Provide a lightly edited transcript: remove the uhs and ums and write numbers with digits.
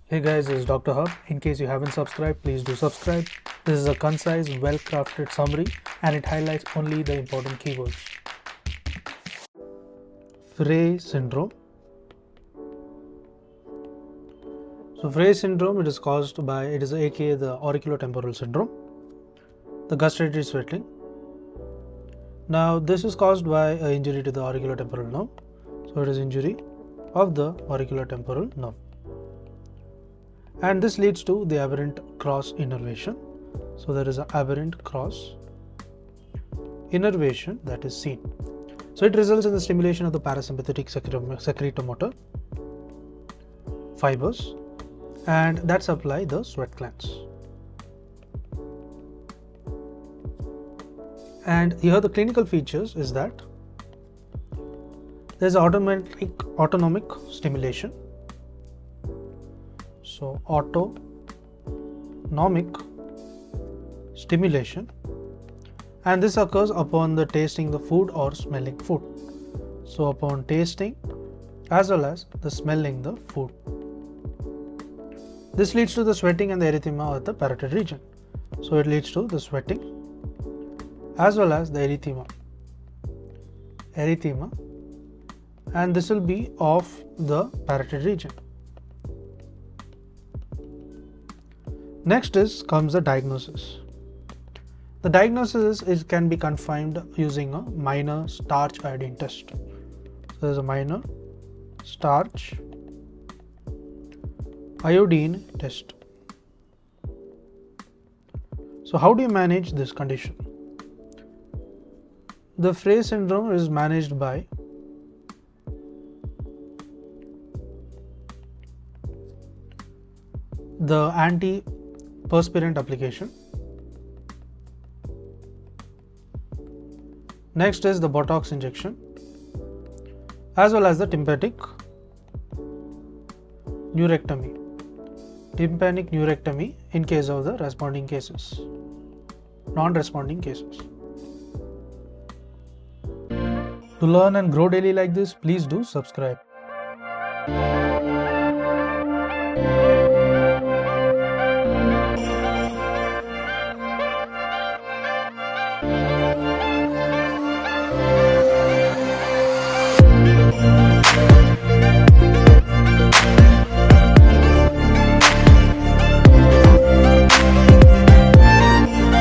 Hey guys, this is Dr. Hub. In case you haven't subscribed, please do subscribe. This is a concise, well-crafted summary and it highlights only the important keywords. Frey Syndrome. So Frey Syndrome, it is caused by, it is aka the auriculotemporal syndrome, the gustatory swelling. Now this is caused by an injury to the auriculotemporal nerve. So it is injury of the auriculotemporal nerve. And this leads to the aberrant cross innervation. So there is an aberrant cross innervation that is seen. So it results in the stimulation of the parasympathetic secretomotor fibers and that supply the sweat glands. And here the clinical features is that there is autonomic stimulation. So autonomic stimulation, and this occurs upon the tasting the food or smelling food. So upon tasting as well as the smelling the food. This leads to the sweating and the erythema at the parotid region. So it leads to the sweating as well as the erythema, and this will be of the parotid region. Next comes the diagnosis. The diagnosis can be confirmed using a minor starch iodine test. So there is a minor starch iodine test. So how do you manage this condition? The Frey syndrome is managed by the antiperspirant application. Next is the Botox injection as well as the tympanic neurectomy in case of the non-responding cases. To learn and grow daily like this, please do subscribe.